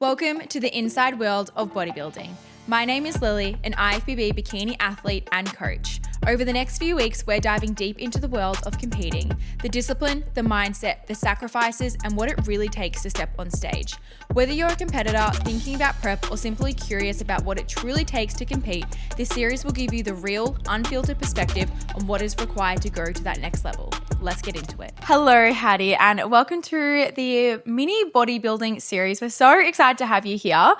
Welcome to the inside world of bodybuilding. My name is Lily, an IFBB bikini athlete and coach. Over the next few weeks, we're diving deep into the world of competing, the discipline, the mindset, the sacrifices, and what it really takes to step on stage. Whether you're a competitor, thinking about prep, or simply curious about what it truly takes to compete, this series will give you the real, unfiltered perspective on what is required to go to that next level. Let's get into it. Hello, Hattie, and welcome to the mini bodybuilding series. We're so excited to have you here.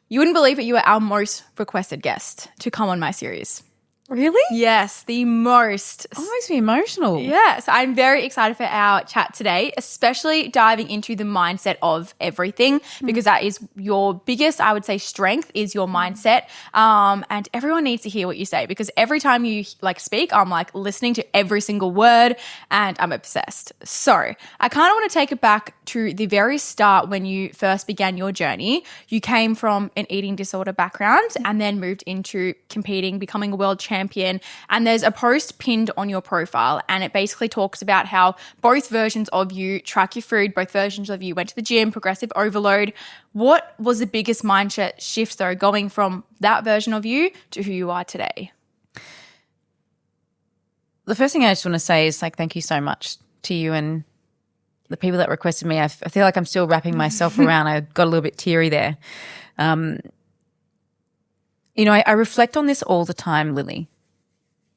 You wouldn't believe it, you are our most requested guest to come on my series. Really? Yes, the most. Oh, makes me emotional. Yes, I'm very excited for our chat today, especially diving into the mindset of everything, because that is your biggest, I would say, strength is your mindset. And everyone needs to hear what you say, because every time you speak, I'm listening to every single word and I'm obsessed. So I kind of want to take it back to the very start when you first began your journey. You came from an eating disorder background and then moved into competing, becoming a world champion. And there's a post pinned on your profile, and it basically talks about how both versions of you track your food, both versions of you went to the gym, progressive overload. What was the biggest mindset shift though, going from that version of you to who you are today? The first thing I just want to say is thank you so much to you and the people that requested me. I feel like I'm still wrapping myself around. I got a little bit teary there. I reflect on this all the time, Lily,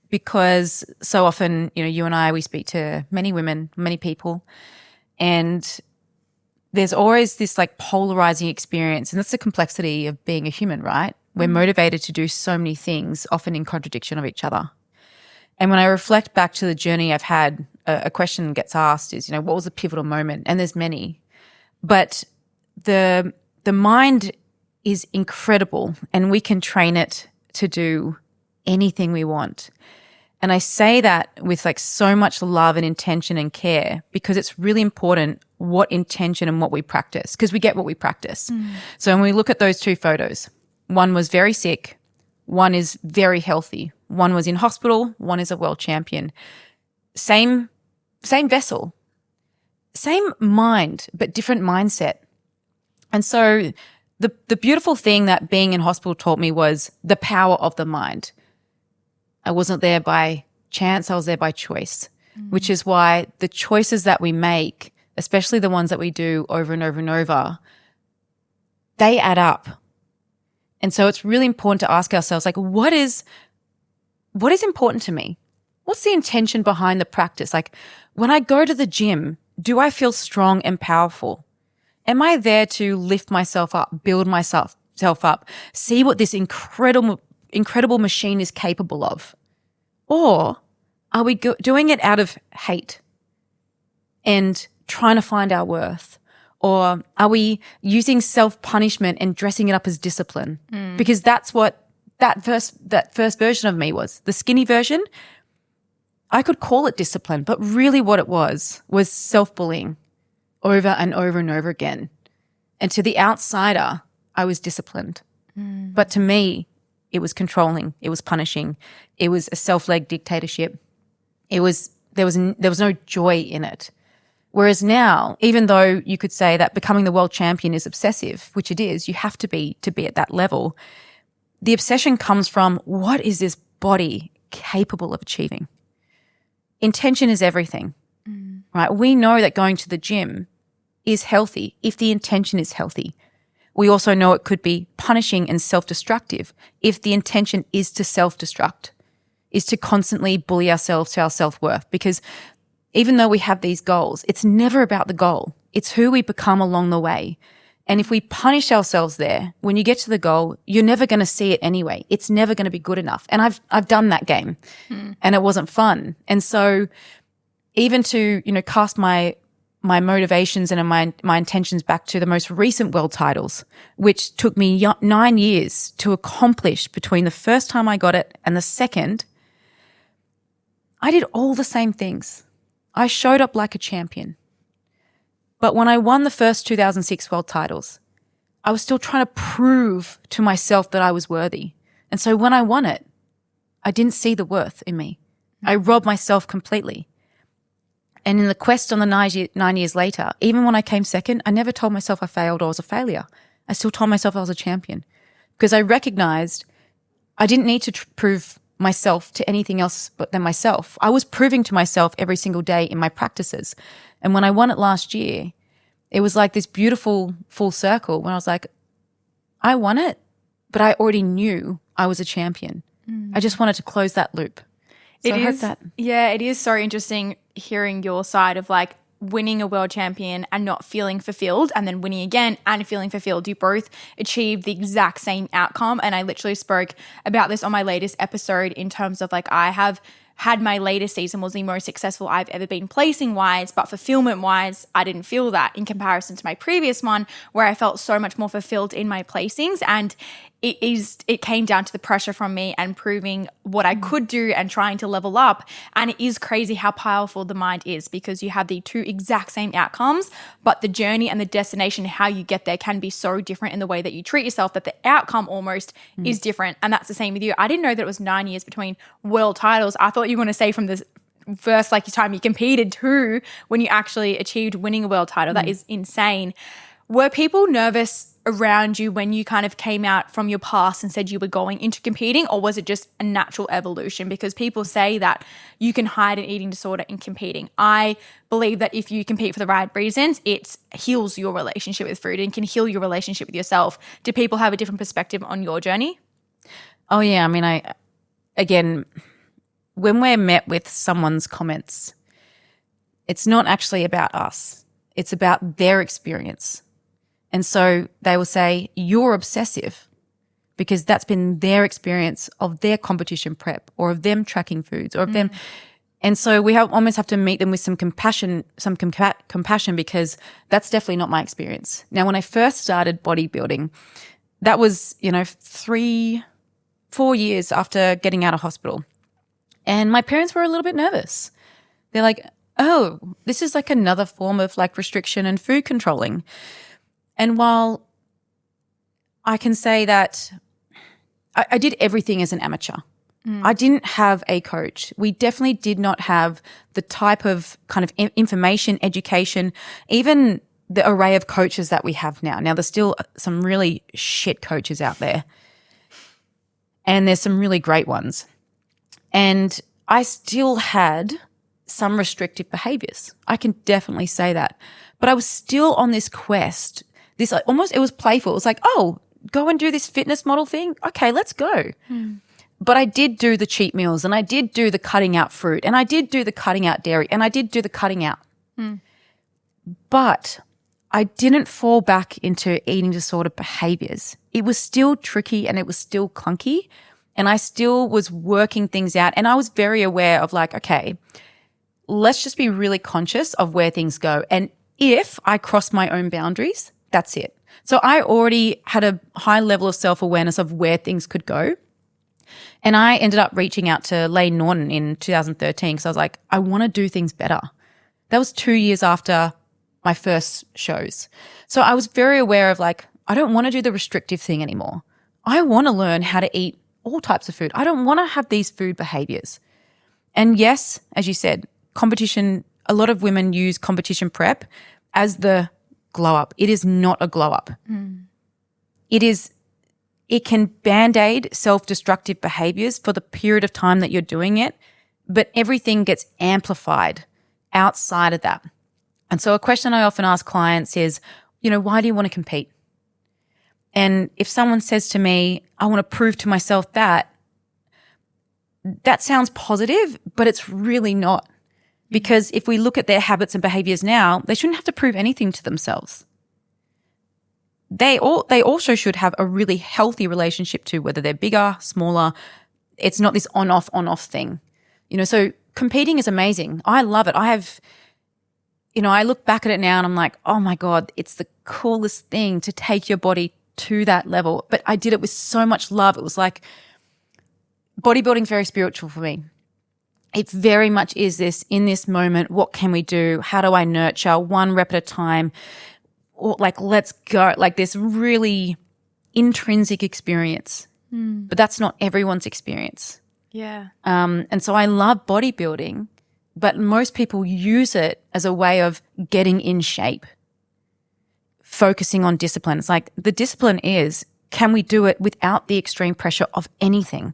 because so often, you and I, we speak to many women, many people, and there's always this polarizing experience, and that's the complexity of being a human, right? We're motivated to do so many things, often in contradiction of each other. And when I reflect back to the journey I've had, a question gets asked is, what was a pivotal moment? And there's many, but the mind is incredible, and we can train it to do anything we want. And I say that with so much love and intention and care, because it's really important what intention and what we practice, because we get what we practice. So when we look at those two photos, one was very sick, one is very healthy, one was in hospital, one is a world champion. Same vessel, same mind, but different mindset. And so the beautiful thing that being in hospital taught me was the power of the mind. I wasn't there by chance, I was there by choice, which is why the choices that we make, especially the ones that we do over and over and over, they add up. And so it's really important to ask ourselves, what is important to me? What's the intention behind the practice? When I go to the gym, do I feel strong and powerful? Am I there to lift myself up, build myself up, see what this incredible machine is capable of? Or are we doing it out of hate and trying to find our worth? Or are we using self-punishment and dressing it up as discipline? Because that's what that first version of me was. The skinny version, I could call it discipline, but really what it was self-bullying over and over and over again. And to the outsider, I was disciplined. But to me, it was controlling. It was punishing. It was a self-led dictatorship. There was no joy in it. Whereas now, even though you could say that becoming the world champion is obsessive, which it is, you have to be at that level, the obsession comes from, what is this body capable of achieving? Intention is everything, right? We know that going to the gym is healthy if the intention is healthy. We also know it could be punishing and self-destructive if the intention is to self-destruct, is to constantly bully ourselves to our self-worth. Because even though we have these goals, it's never about the goal. It's who we become along the way. And if we punish ourselves there, when you get to the goal, you're never going to see it anyway. It's never going to be good enough. And I've done that game and it wasn't fun. And so even to, cast my motivations and my intentions back to the most recent world titles, which took me 9 years to accomplish between the first time I got it and the second, I did all the same things. I showed up like a champion. But when I won the first 2006 world titles, I was still trying to prove to myself that I was worthy. And so when I won it, I didn't see the worth in me. I robbed myself completely. And in the quest on the 9 years later, even when I came second, I never told myself I failed or was a failure. I still told myself I was a champion because I recognized I didn't need to prove myself to anything else but than myself. I was proving to myself every single day in my practices. And when I won it last year, it was like this beautiful full circle when I was like, I won it, but I already knew I was a champion. I just wanted to close that loop. So it is so interesting hearing your side of like winning a world champion and not feeling fulfilled, and then winning again and feeling fulfilled. You both achieved the exact same outcome. And I literally spoke about this on my latest episode in terms of like, I have had my latest season was the most successful I've ever been placing wise, but fulfillment wise, I didn't feel that in comparison to my previous one where I felt so much more fulfilled in my placings. And it came down to the pressure from me and proving what I could do and trying to level up. And it is crazy how powerful the mind is, because you have the two exact same outcomes, but the journey and the destination, how you get there, can be so different in the way that you treat yourself that the outcome almost is different. And that's the same with you. I didn't know that it was 9 years between world titles. I thought you were going to say from the first like time you competed to when you actually achieved winning a world title. That is insane. Were people nervous around you when you kind of came out from your past and said you were going into competing, or was it just a natural evolution? Because people say that you can hide an eating disorder in competing. I believe that if you compete for the right reasons, it heals your relationship with food and can heal your relationship with yourself. Do people have a different perspective on your journey? Oh yeah, I mean, again, when we're met with someone's comments, it's not actually about us. It's about their experience. And so they will say, you're obsessive, because that's been their experience of their competition prep or of them tracking foods or of them. And so we almost have to meet them with some compassion, because that's definitely not my experience. Now, when I first started bodybuilding, that was, 3-4 years after getting out of hospital. And my parents were a little bit nervous. They're like, oh, this is like another form of like restriction and food controlling. And while I can say that I did everything as an amateur, I didn't have a coach. We definitely did not have the type of kind of information, education, even the array of coaches that we have now. Now, there's still some really shit coaches out there, and there's some really great ones. And I still had some restrictive behaviors. I can definitely say that. But I was still on this quest. It was playful. It was like, oh, go and do this fitness model thing. Okay, let's go. But I did do the cheat meals, and I did do the cutting out fruit, and I did do the cutting out dairy, and I did do the cutting out. But I didn't fall back into eating disorder behaviors. It was still tricky and it was still clunky, and I still was working things out. And I was very aware of like, okay, let's just be really conscious of where things go. And if I cross my own boundaries, that's it. So I already had a high level of self-awareness of where things could go. And I ended up reaching out to Lane Norton in 2013 because I was like, I want to do things better. That was 2 years after my first shows. So I was very aware of like, I don't want to do the restrictive thing anymore. I want to learn how to eat all types of food. I don't want to have these food behaviors. And yes, as you said, competition, a lot of women use competition prep as the glow up. It is not a glow up. It can band-aid self-destructive behaviors for the period of time that you're doing it, but everything gets amplified outside of that. And so a question I often ask clients is, why do you want to compete? And if someone says to me, I want to prove to myself that sounds positive, but it's really not. Because if we look at their habits and behaviors now, they shouldn't have to prove anything to themselves. They also should have a really healthy relationship to whether they're bigger, smaller. It's not this on-off thing. So competing is amazing. I love it. I look back at it now and I'm like, oh my God, it's the coolest thing to take your body to that level. But I did it with so much love. It was like bodybuilding's very spiritual for me. It very much is this, in this moment, what can we do? How do I nurture one rep at a time? Or like, let's go, like this really intrinsic experience. But that's not everyone's experience. Yeah. And so I love bodybuilding, but most people use it as a way of getting in shape focusing on discipline. It's like the discipline is, can we do it without the extreme pressure of anything?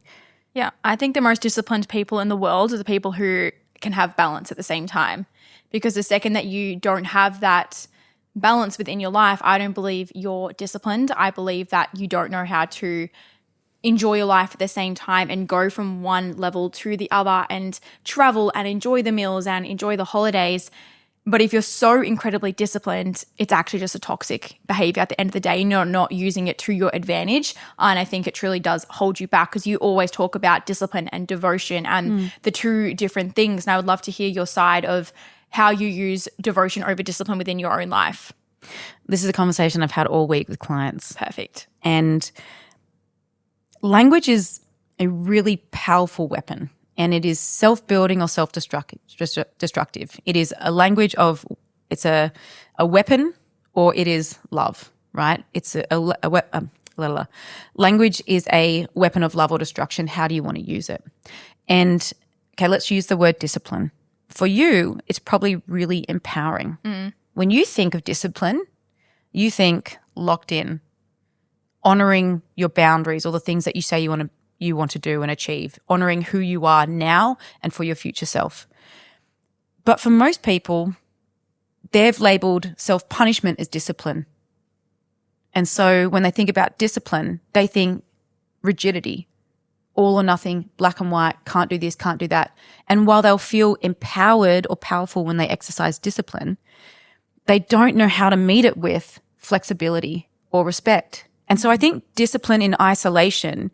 Yeah, I think the most disciplined people in the world are the people who can have balance at the same time. Because the second that you don't have that balance within your life, I don't believe you're disciplined. I believe that you don't know how to enjoy your life at the same time and go from one level to the other and travel and enjoy the meals and enjoy the holidays. But if you're so incredibly disciplined, it's actually just a toxic behavior at the end of the day. You're not using it to your advantage. And I think it truly does hold you back, because you always talk about discipline and devotion and the two different things. And I would love to hear your side of how you use devotion over discipline within your own life. This is a conversation I've had all week with clients. Perfect. And language is a really powerful weapon, and it is self-building or self-destructive. It is a language of, it's a weapon, or it is love, right? It's language is a weapon of love or destruction. How do you want to use it? And okay, let's use the word discipline. For you, it's probably really empowering. When you think of discipline, you think locked in, honoring your boundaries or the things that you say you want to do and achieve, honoring who you are now and for your future self. But for most people, they've labeled self-punishment as discipline. And so when they think about discipline, they think rigidity, all or nothing, black and white, can't do this, can't do that. And while they'll feel empowered or powerful when they exercise discipline, they don't know how to meet it with flexibility or respect. And so I think discipline in isolation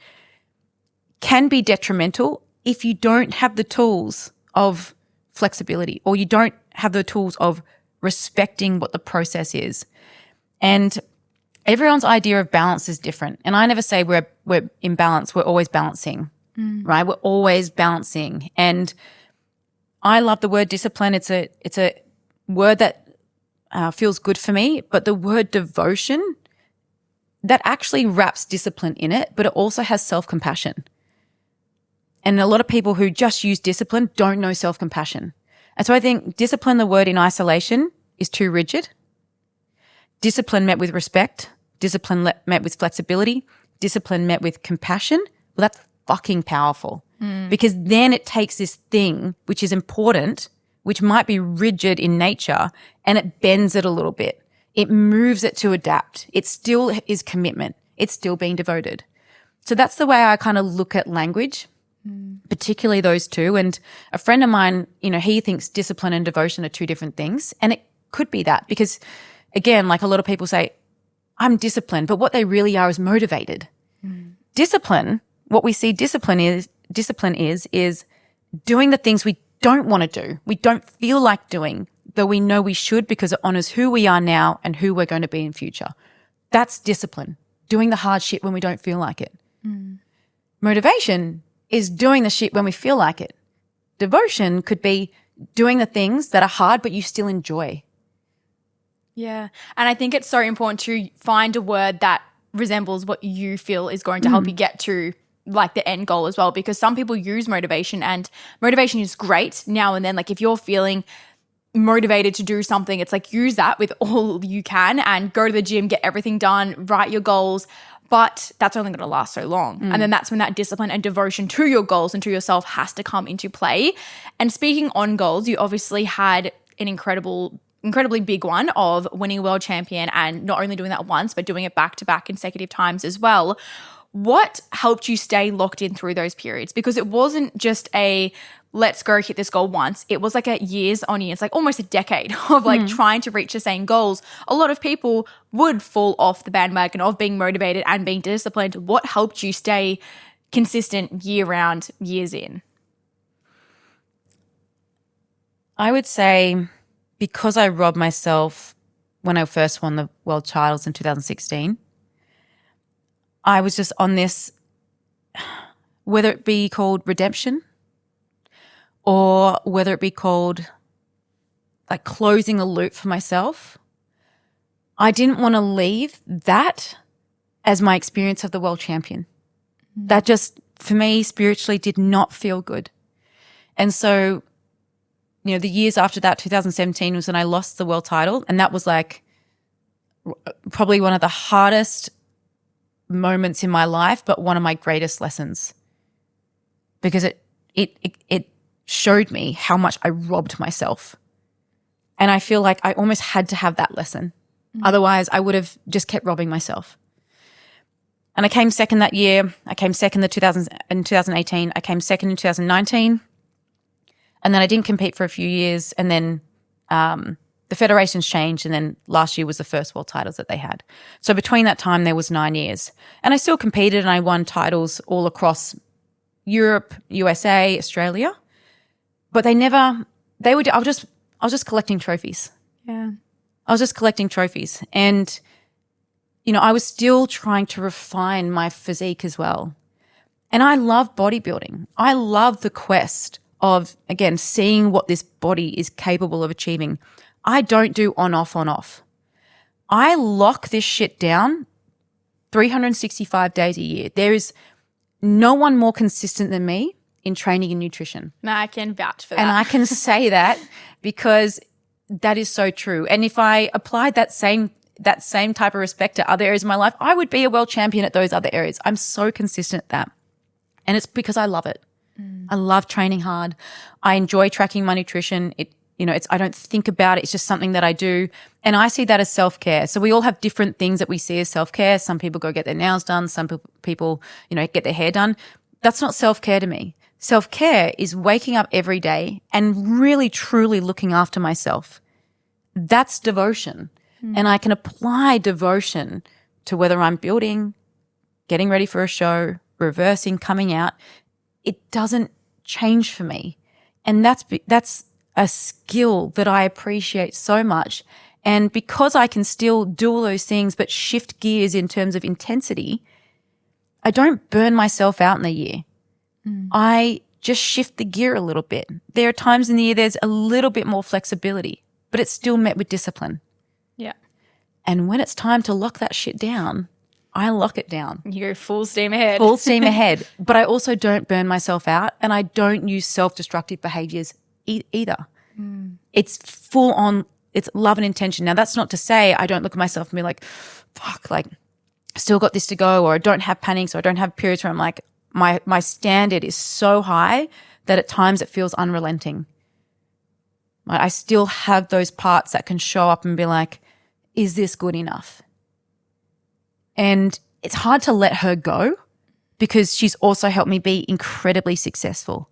can be detrimental if you don't have the tools of flexibility, or you don't have the tools of respecting what the process is. And everyone's idea of balance is different. And I never say we're in balance. We're always balancing, right? We're always balancing. And I love the word discipline. It's a word that feels good for me. But the word devotion, that actually wraps discipline in it, but it also has self-compassion. And a lot of people who just use discipline don't know self-compassion. And so I think discipline, the word in isolation, is too rigid. Discipline met with respect, discipline met with flexibility, discipline met with compassion, well, that's fucking powerful. Because then it takes this thing which is important, which might be rigid in nature, and it bends it a little bit. It moves it to adapt. It still is commitment. It's still being devoted. So that's the way I kind of look at language, particularly those two. And a friend of mine, he thinks discipline and devotion are two different things. And it could be that, because again, like a lot of people say, I'm disciplined, but what they really are is motivated. Discipline, what we see discipline is doing the things we don't want to do, we don't feel like doing, though we know we should, because it honors who we are now and who we're going to be in future. That's discipline, doing the hard shit when we don't feel like it. Motivation is doing the shit when we feel like it. Devotion could be doing the things that are hard but you still enjoy. Yeah. And I think it's so important to find a word that resembles what you feel is going to help you get to like the end goal as well, because some people use motivation, and motivation is great now and then. Like if you're feeling motivated to do something, it's like use that with all you can and go to the gym, get everything done, write your goals. But that's only going to last so long. And then that's when that discipline and devotion to your goals and to yourself has to come into play. And speaking on goals, you obviously had an incredibly big one of winning a world champion, and not only doing that once, but doing it back-to-back consecutive times as well. What helped you stay locked in through those periods? Because it wasn't just a let's go hit this goal once. It was like a years on years, like almost a decade of like trying to reach the same goals. A lot of people would fall off the bandwagon of being motivated and being disciplined. What helped you stay consistent year round, years in? I would say because I robbed myself when I first won the world titles in 2016, I was just on this, whether it be called redemption or whether it be called like closing a loop for myself, I didn't want to leave that as my experience of the world champion. That just, for me, spiritually did not feel good. And so, the years after that, 2017 was when I lost the world title, and that was like probably one of the hardest moments in my life, but one of my greatest lessons, because it showed me how much I robbed myself. And I feel like I almost had to have that lesson. Otherwise, I would have just kept robbing myself. And I came second that year. I came second in 2018. I came second in 2019. And then I didn't compete for a few years. And then the federations changed. And then last year was the first world titles that they had. So between that time, there was 9 years. And I still competed and I won titles all across Europe, USA, Australia. But I was just collecting trophies. Yeah. I was just collecting trophies. And, I was still trying to refine my physique as well. And I love bodybuilding. I love the quest of, again, seeing what this body is capable of achieving. I don't do on-off, on-off. I lock this shit down 365 days a year. There is no one more consistent than me in training and nutrition. No, I can vouch for that. And I can say that because that is so true. And if I applied that same type of respect to other areas of my life, I would be a world champion at those other areas. I'm so consistent at that. And it's because I love it. I love training hard. I enjoy tracking my nutrition. I don't think about it. It's just something that I do. And I see that as self-care. So we all have different things that we see as self-care. Some people go get their nails done. Some people, get their hair done. That's not self-care to me. Self-care is waking up every day and really, truly looking after myself. That's devotion. And I can apply devotion to whether I'm building, getting ready for a show, reversing, coming out. It doesn't change for me. And that's a skill that I appreciate so much. And because I can still do all those things but shift gears in terms of intensity, I don't burn myself out in the year. I just shift the gear a little bit. There are times in the year there's a little bit more flexibility, but it's still met with discipline. Yeah. And when it's time to lock that shit down, I lock it down. You go full steam ahead. Full steam ahead. But I also don't burn myself out, and I don't use self-destructive behaviors either. It's full on, it's love and intention. Now, that's not to say I don't look at myself and be like, fuck, like, still got this to go, or I don't have panics, or I don't have periods where I'm like, my standard is so high that at times it feels unrelenting. I still have those parts that can show up and be like, is this good enough? And it's hard to let her go because she's also helped me be incredibly successful.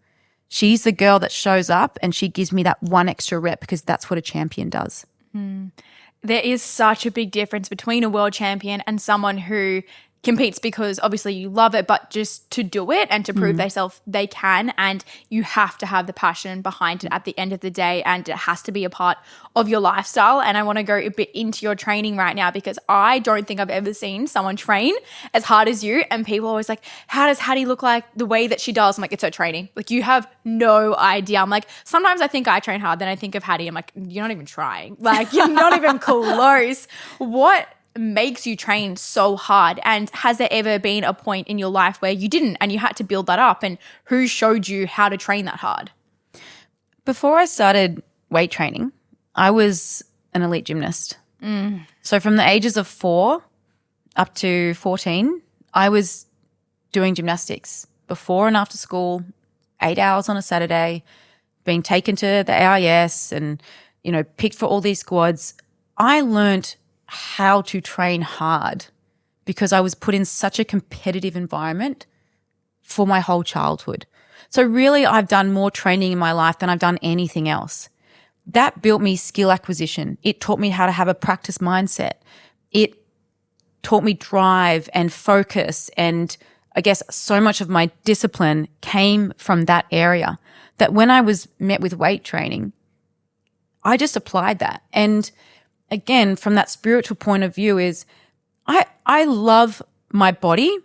She's the girl that shows up and she gives me that one extra rep because that's what a champion does. There is such a big difference between a world champion and someone who competes because obviously you love it, but just to do it and to prove themselves they can, and you have to have the passion behind it at the end of the day, and it has to be a part of your lifestyle. And I want to go a bit into your training right now because I don't think I've ever seen someone train as hard as you, and people are always like, how does Hattie look like the way that she does? I'm like, it's her training. Like, you have no idea. I'm like, sometimes I think I train hard, then I think of Hattie, I'm like, you're not even trying. Like, you're not even close. What makes you train so hard? And has there ever been a point in your life where you didn't and you had to build that up? And who showed you how to train that hard? Before I started weight training, I was an elite gymnast. So from the ages of 4 up to 14, I was doing gymnastics before and after school, 8 hours on a Saturday, being taken to the AIS and, picked for all these squads. I learned how to train hard because I was put in such a competitive environment for my whole childhood. So really, I've done more training in my life than I've done anything else. That built me skill acquisition. It taught me how to have a practice mindset. It taught me drive and focus, and I guess so much of my discipline came from that area that when I was met with weight training, I just applied that. And again, from that spiritual point of view is I love my body.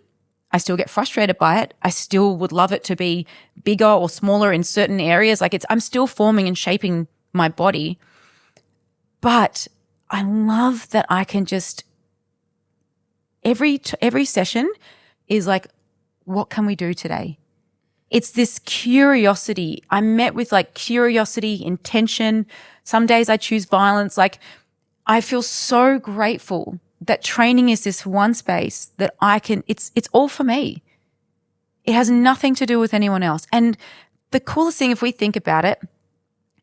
I still get frustrated by it. I still would love it to be bigger or smaller in certain areas. Like, I'm still forming and shaping my body. But I love that I can just every session is like, what can we do today? It's this curiosity. I'm met with like curiosity, intention. Some days I choose violence. Like, I feel so grateful that training is this one space that it's all for me. It has nothing to do with anyone else. And the coolest thing, if we think about it,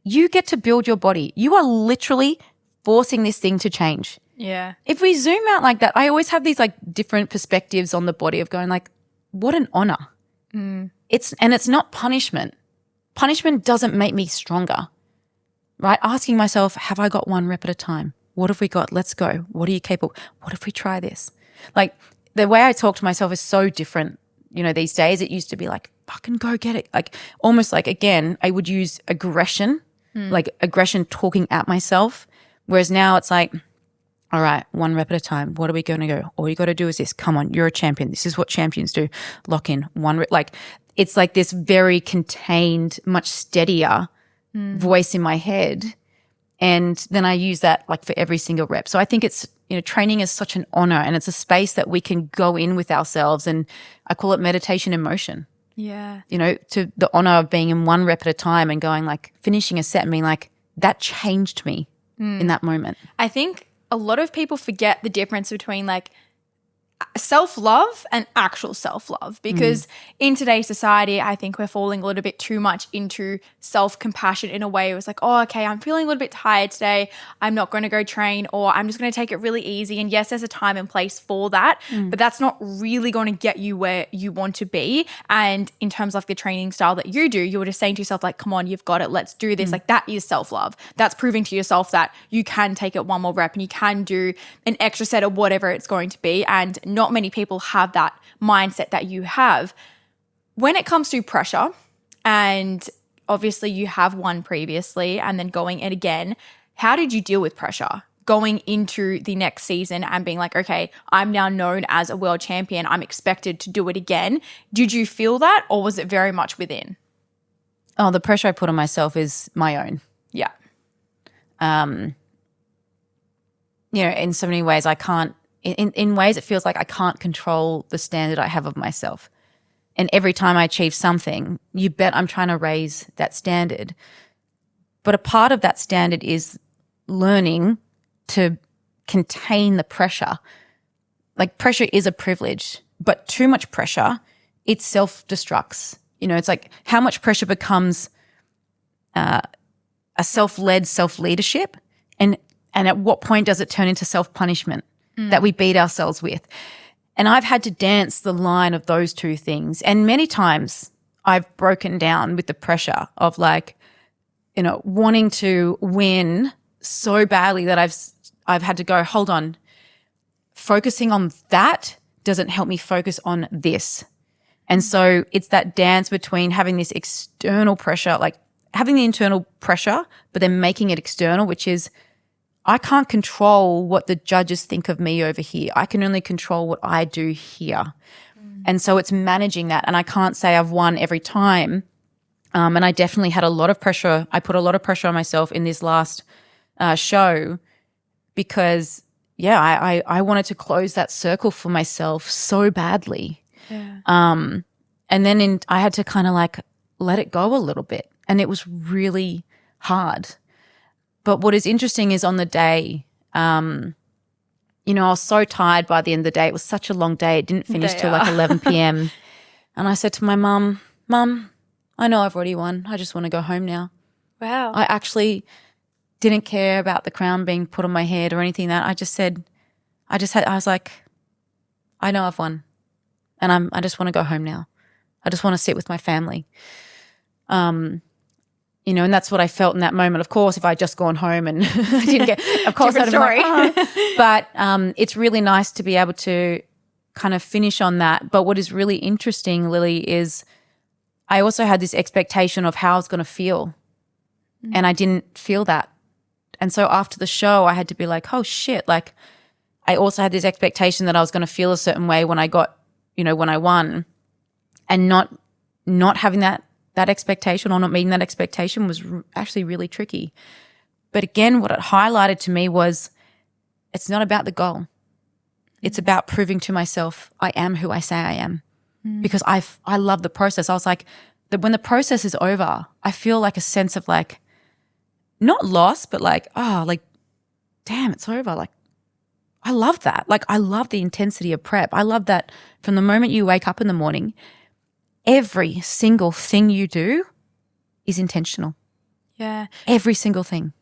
you get to build your body. You are literally forcing this thing to change. Yeah. If we zoom out like that, I always have these like different perspectives on the body of going like, what an honor. It's not punishment. Punishment doesn't make me stronger, right? Asking myself, have I got 1 rep at a time? What have we got? Let's go. What are you capable? What if we try this? Like the way I talk to myself is so different. These days it used to be like, fucking go get it. Like almost like, again, I would use aggression, like aggression talking at myself. Whereas now it's like, all right, 1 rep at a time. What are we going to go? All you got to do is this. Come on, you're a champion. This is what champions do. Lock in 1 rep. Like it's like this very contained, much steadier voice in my head. And then I use that like for every single rep. So I think it's, training is such an honor, and it's a space that we can go in with ourselves. And I call it meditation in motion. Yeah. To the honor of being in 1 rep at a time and going like finishing a set and being like, that changed me in that moment. I think a lot of people forget the difference between like self-love and actual self-love, because in today's society, I think we're falling a little bit too much into self-compassion in a way. It was like, oh, okay, I'm feeling a little bit tired today. I'm not going to go train, or I'm just going to take it really easy. And yes, there's a time and place for that, but that's not really going to get you where you want to be. And in terms of the training style that you do, you were just saying to yourself like, come on, you've got it. Let's do this. Like that is self-love. That's proving to yourself that you can take it 1 more rep and you can do an extra set of whatever it's going to be. And not many people have that mindset that you have. When it comes to pressure, and obviously you have won previously and then going in again, how did you deal with pressure going into the next season and being like, okay, I'm now known as a world champion. I'm expected to do it again. Did you feel that, or was it very much within? Oh, the pressure I put on myself is my own. Yeah. In so many ways I can't, in ways it feels like I can't control the standard I have of myself. And every time I achieve something, you bet I'm trying to raise that standard. But a part of that standard is learning to contain the pressure. Like pressure is a privilege, but too much pressure, it self-destructs. It's like how much pressure becomes a self-led self-leadership, and at what point does it turn into self-punishment that we beat ourselves with? And I've had to dance the line of those two things. And many times I've broken down with the pressure of like, wanting to win so badly that I've had to go, hold on, focusing on that doesn't help me focus on this. And so it's that dance between having this external pressure, like having the internal pressure, but then making it external, which is I can't control what the judges think of me over here. I can only control what I do here. And so it's managing that. And I can't say I've won every time. And I definitely had a lot of pressure. I put a lot of pressure on myself in this last show because, I wanted to close that circle for myself so badly. Yeah. And then I had to kind of like let it go a little bit. And it was really hard. But what is interesting is on the day, I was so tired by the end of the day. It was such a long day. It didn't finish till like 11 p.m. And I said to my mum, I know I've already won. I just want to go home now. Wow. I actually didn't care about the crown being put on my head or anything like that. I was like, I know I've won. And I just want to go home now. I just want to sit with my family. And that's what I felt in that moment. Of course, if I just gone home and I didn't get, of course, I'd story. Like, oh. But it's really nice to be able to kind of finish on that. But what is really interesting, Lily, is I also had this expectation of how I was going to feel, and I didn't feel that. And so after the show, I had to be like, oh shit! Like, I also had this expectation that I was going to feel a certain way when I got, when I won, and not having that expectation or not meeting that expectation was actually really tricky. But again, what it highlighted to me was it's not about the goal. It's about proving to myself I am who I say I am, because I love the process. I was like, when the process is over, I feel like a sense of like, not loss, but like, damn, it's over. Like, I love that. Like, I love the intensity of prep. I love that from the moment you wake up in the morning, every single thing you do is intentional. Yeah. Every single thing.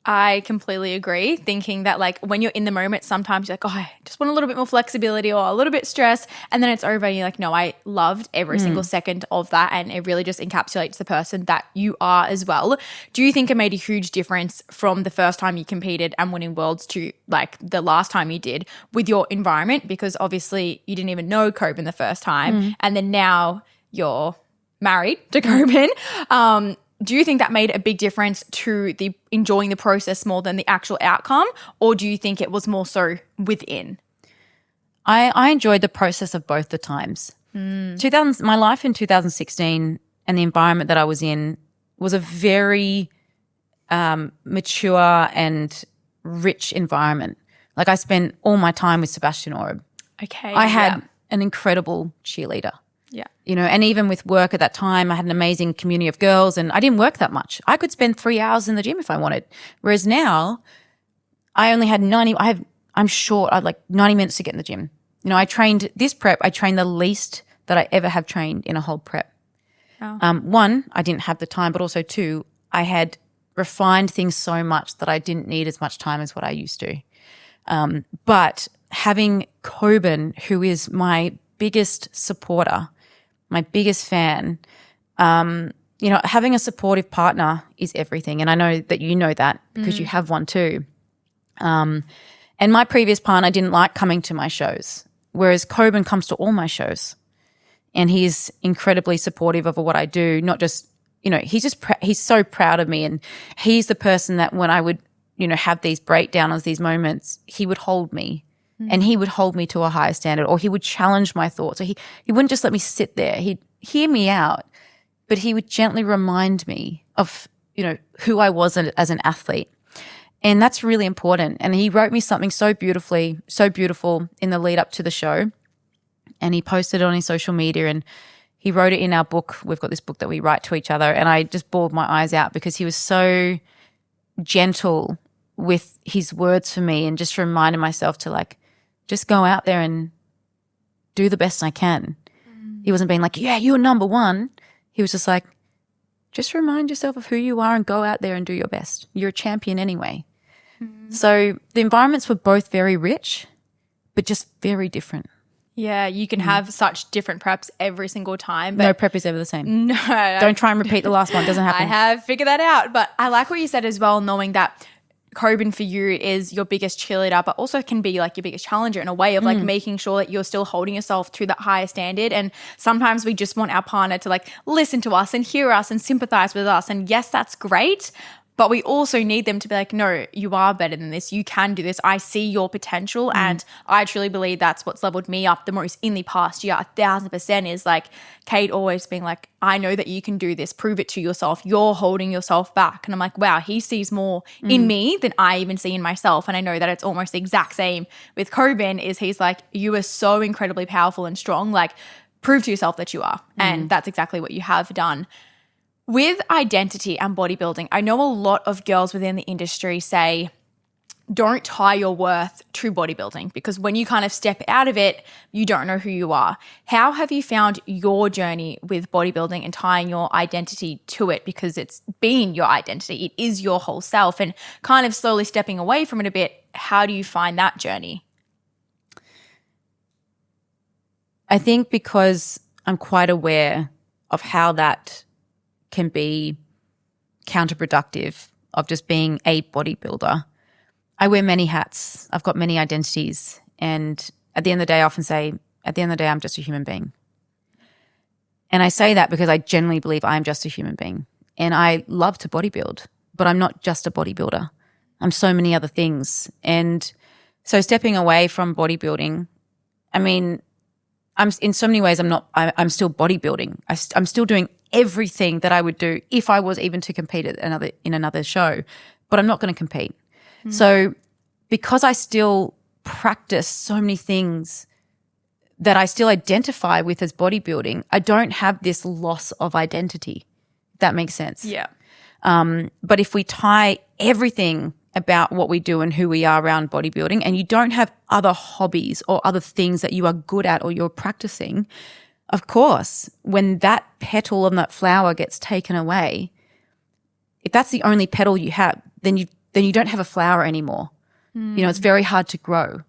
I completely agree, thinking that like when you're in the moment, sometimes you're like, oh, I just want a little bit more flexibility or a little bit stress, and then it's over and you're like, no, I loved every single second of that, and it really just encapsulates the person that you are as well. Do you think it made a huge difference from the first time you competed and winning worlds to like the last time you did with your environment? Because obviously you didn't even know Coben the first time, and then now you're married to Coben. Do you think that made a big difference to the enjoying the process more than the actual outcome, or do you think it was more so within? I enjoyed the process of both the times. My life in 2016 and the environment that I was in was a very mature and rich environment. Like, I spent all my time with Sebastian Oreb. Okay. I had an incredible cheerleader. Yeah. You know, and even with work at that time, I had an amazing community of girls, and I didn't work that much. I could spend 3 hours in the gym if I wanted. Whereas now, I only had I'm short. I had like 90 minutes to get in the gym. You know, I trained the least that I ever have trained in a whole prep. Oh. One, I didn't have the time, but also two, I had refined things so much that I didn't need as much time as what I used to. But having Coben, who is my biggest supporter, my biggest fan, you know, having a supportive partner is everything. And I know that you know that because you have one too. And my previous partner didn't like coming to my shows, whereas Coben comes to all my shows. And he's incredibly supportive of what I do, not just, you know, he's so proud of me. And he's the person that when I would, you know, have these breakdowns, these moments, he would hold me. And he would hold me to a higher standard, or he would challenge my thoughts. Or he wouldn't just let me sit there. He'd hear me out, but he would gently remind me of, you know, who I was as an athlete. And that's really important. And he wrote me something so beautiful in the lead up to the show. And he posted it on his social media, and he wrote it in our book. We've got this book that we write to each other. And I just bawled my eyes out because he was so gentle with his words for me, and just reminded myself to like, just go out there and do the best I can. He wasn't being like, yeah, you're number one. He was just like, just remind yourself of who you are and go out there and do your best. You're a champion anyway. So the environments were both very rich, but just very different. Yeah, you can have such different preps every single time. But no prep is ever the same. No. Don't try and repeat the last one. It doesn't happen. I have figured that out. But I like what you said as well, knowing that Coben for you is your biggest cheerleader, but also can be like your biggest challenger in a way of like making sure that you're still holding yourself to that higher standard. And sometimes we just want our partner to like listen to us and hear us and sympathize with us. And yes, that's great. But we also need them to be like, no, you are better than this. You can do this. I see your potential. And I truly believe that's what's leveled me up the most in the past year. 1,000% is like Kate always being like, I know that you can do this. Prove it to yourself. You're holding yourself back. And I'm like, wow, he sees more in me than I even see in myself. And I know that it's almost the exact same with Coben. Is he's like, you are so incredibly powerful and strong. Like, prove to yourself that you are. And that's exactly what you have done. With identity and bodybuilding, I know a lot of girls within the industry say, don't tie your worth to bodybuilding, because when you kind of step out of it, you don't know who you are. How have you found your journey with bodybuilding and tying your identity to it? Because it's been your identity. It is your whole self, and kind of slowly stepping away from it a bit. How do you find that journey? I think because I'm quite aware of how that can be counterproductive of just being a bodybuilder. I wear many hats. I've got many identities. And at the end of the day, I often say, at the end of the day, I'm just a human being. And I say that because I genuinely believe I am just a human being. And I love to bodybuild, but I'm not just a bodybuilder. I'm so many other things. And so stepping away from bodybuilding, I mean, I'm in so many ways, I'm still bodybuilding. I'm still doing everything that I would do if I was even to compete at another show, but I'm not going to compete. So because I still practice so many things that I still identify with as bodybuilding, I don't have this loss of identity, if that makes sense. Yeah. But if we tie everything about what we do and who we are around bodybuilding, and you don't have other hobbies or other things that you are good at or you're practicing, of course, when that petal of that flower gets taken away, if that's the only petal you have, then you don't have a flower anymore. It's very hard to grow.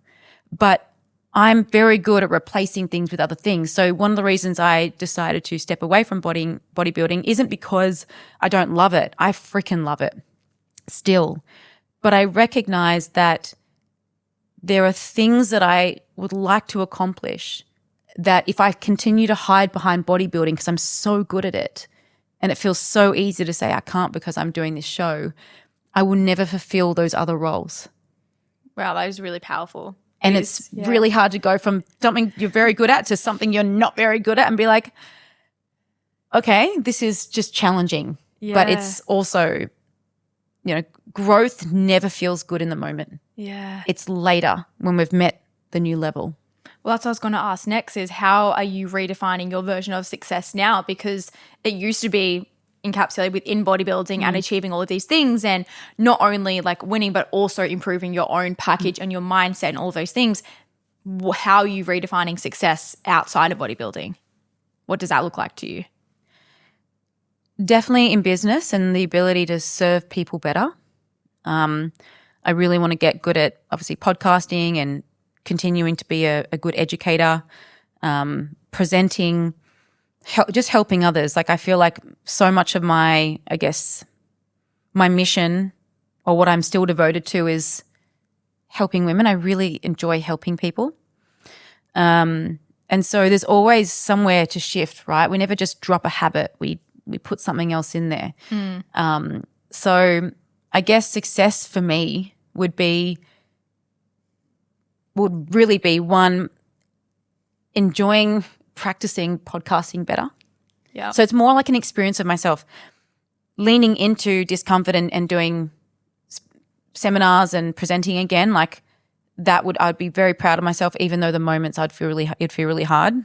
But I'm very good at replacing things with other things. So one of the reasons I decided to step away from bodybuilding isn't because I don't love it. I freaking love it still. But I recognize that there are things that I would like to accomplish that if I continue to hide behind bodybuilding because I'm so good at it and it feels so easy to say I can't because I'm doing this show, I will never fulfill those other roles. Wow, that is really powerful. And it's really hard to go from something you're very good at to something you're not very good at and be like, okay, this is just challenging. Yeah. But it's also, growth never feels good in the moment. Yeah. It's later when we've met the new level. Well, that's what I was going to ask next is how are you redefining your version of success now? Because it used to be encapsulated within bodybuilding and achieving all of these things and not only like winning but also improving your own package and your mindset and all of those things. How are you redefining success outside of bodybuilding? What does that look like to you? Definitely in business and the ability to serve people better. I really want to get good at obviously podcasting and continuing to be a good educator, presenting, just helping others. Like I feel like so much of my mission or what I'm still devoted to is helping women. I really enjoy helping people. And so there's always somewhere to shift, right? We never just drop a habit. We put something else in there. So I guess success for me would really be one, enjoying practicing podcasting better. Yeah. So it's more like an experience of myself leaning into discomfort and doing seminars and presenting again. Like I'd be very proud of myself, even though the moments it'd feel really hard.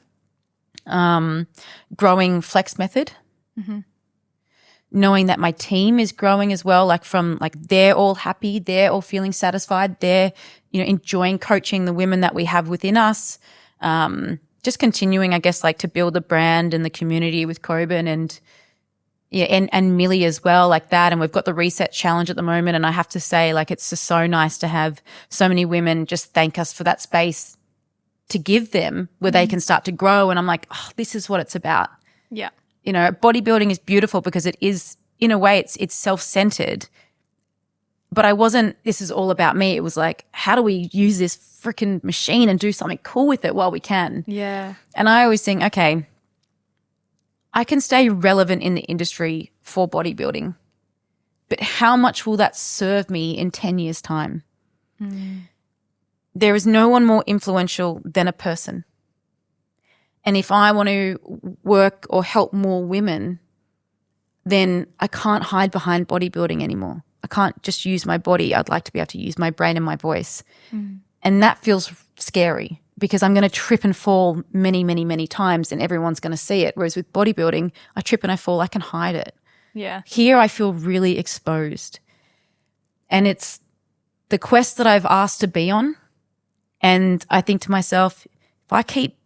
Growing Flex Method. Mm-hmm. Knowing that my team is growing as well, they're all happy, they're all feeling satisfied, they're, enjoying coaching the women that we have within us. Just continuing, I guess, to build the brand and the community with Coben and Millie as well, like that. And we've got the Reset Challenge at the moment. And I have to say, it's just so nice to have so many women just thank us for that space to give them where they can start to grow. And I'm like, oh, this is what it's about. Yeah. Bodybuilding is beautiful because it is, in a way, it's self-centered. But this is all about me. It was like, how do we use this freaking machine and do something cool with it while we can? Yeah. And I always think, okay, I can stay relevant in the industry for bodybuilding, but how much will that serve me in 10 years' time? There is no one more influential than a person. And if I want to work or help more women, then I can't hide behind bodybuilding anymore. I can't just use my body. I'd like to be able to use my brain and my voice. And that feels scary because I'm going to trip and fall many, many, many times and everyone's going to see it. Whereas with bodybuilding, I trip and I fall, I can hide it. Yeah. Here I feel really exposed. And it's the quest that I've asked to be on. And I think to myself, if I keep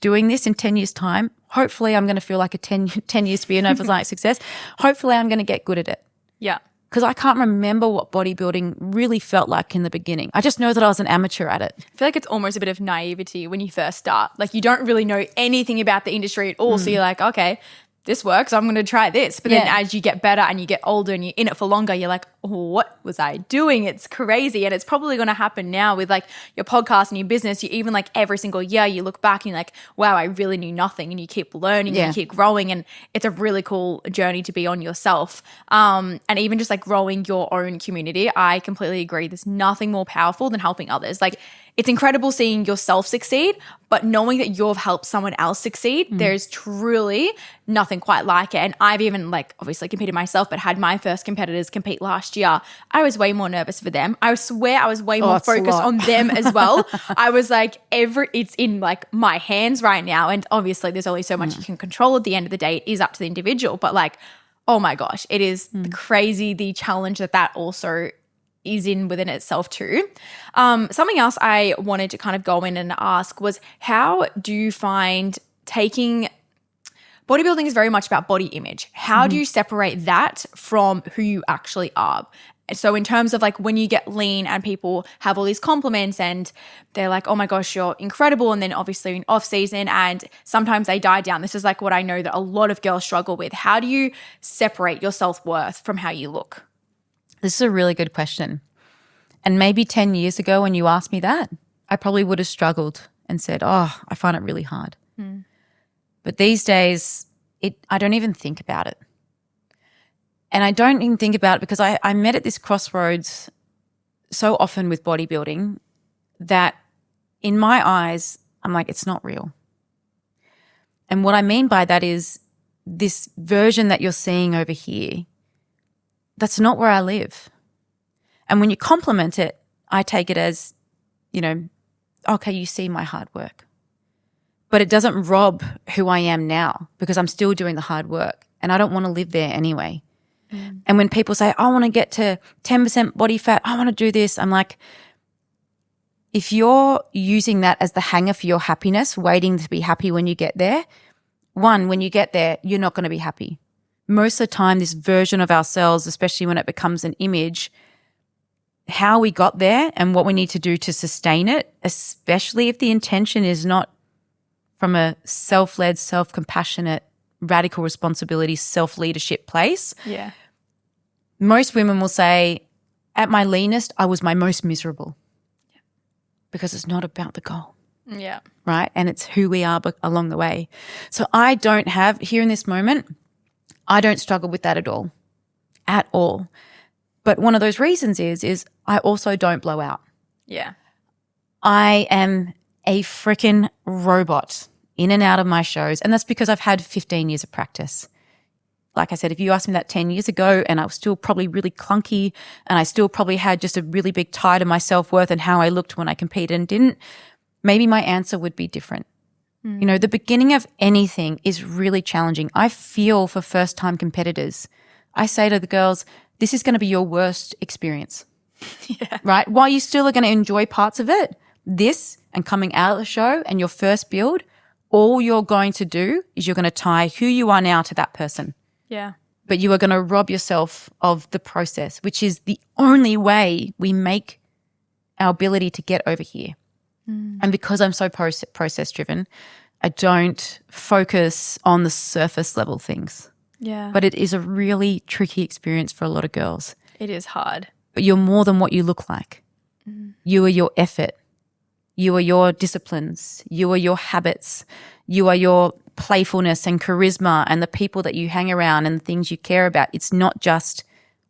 doing this in 10 years' time, hopefully I'm going to feel like 10 years to be an overnight success. Hopefully I'm going to get good at it. Yeah. Because I can't remember what bodybuilding really felt like in the beginning. I just know that I was an amateur at it. I feel like it's almost a bit of naivety when you first start. You don't really know anything about the industry at all. So you're like, okay, this works, I'm going to try this. But then as you get better and you get older and you're in it for longer, you're like, oh, what was I doing? It's crazy. And it's probably going to happen now with your podcast and your business. You even every single year you look back and you're like, wow, I really knew nothing. And you keep learning and you keep growing. And it's a really cool journey to be on yourself. And even just growing your own community, I completely agree. There's nothing more powerful than helping others. It's incredible seeing yourself succeed, but knowing that you've helped someone else succeed, there's truly nothing quite like it. And I've even obviously competed myself, but had my first competitors compete last year. I was way more nervous for them. I swear I was way more focused on them as well. I was it's in my hands right now. And obviously there's only so much you can control at the end of the day. It is up to the individual, but oh my gosh, it is crazy the challenge that also is in within itself too. Something else I wanted to kind of go in and ask was, how do you find bodybuilding is very much about body image. How do you separate that from who you actually are? So in terms of like when you get lean and people have all these compliments and they're like, oh my gosh, you're incredible. And then obviously in off season and sometimes they die down. This is like what I know that a lot of girls struggle with. How do you separate your self-worth from how you look? This is a really good question. And maybe 10 years ago when you asked me that, I probably would have struggled and said, oh, I find it really hard. But these days, I don't even think about it. And I don't even think about it because I met at this crossroads so often with bodybuilding that in my eyes, I'm like, it's not real. And what I mean by that is this version that you're seeing over here, that's not where I live. And when you compliment it, I take it as, okay, you see my hard work. But it doesn't rob who I am now because I'm still doing the hard work and I don't want to live there anyway. And when people say, I want to get to 10% body fat, I want to do this, I'm like, if you're using that as the hanger for your happiness, waiting to be happy when you get there, when you get there, you're not going to be happy. Most of the time, this version of ourselves, especially when it becomes an image, how we got there and what we need to do to sustain it, especially if the intention is not from a self-led, self-compassionate, radical responsibility, self-leadership place. Yeah. Most women will say, at my leanest, I was my most miserable. Yeah. Because it's not about the goal. Yeah. Right? And it's who we are along the way. So I don't have, here in this moment, I don't struggle with that at all. At all. But one of those reasons is I also don't blow out. Yeah. I am a freaking robot in and out of my shows. And that's because I've had 15 years of practice. Like I said, if you asked me that 10 years ago and I was still probably really clunky and I still probably had just a really big tie to my self-worth and how I looked when I competed and didn't, maybe my answer would be different. The beginning of anything is really challenging. I feel for first-time competitors. I say to the girls, this is going to be your worst experience. Yeah. Right? While you still are going to enjoy parts of it, this and coming out of the show and your first build, all you're going to do is you're going to tie who you are now to that person. Yeah. But you are going to rob yourself of the process, which is the only way we make our ability to get over here. And because I'm so process driven, I don't focus on the surface level things. Yeah. But it is a really tricky experience for a lot of girls. It is hard. But you're more than what you look like. You are your effort. You are your disciplines. You are your habits. You are your playfulness and charisma and the people that you hang around and the things you care about. It's not just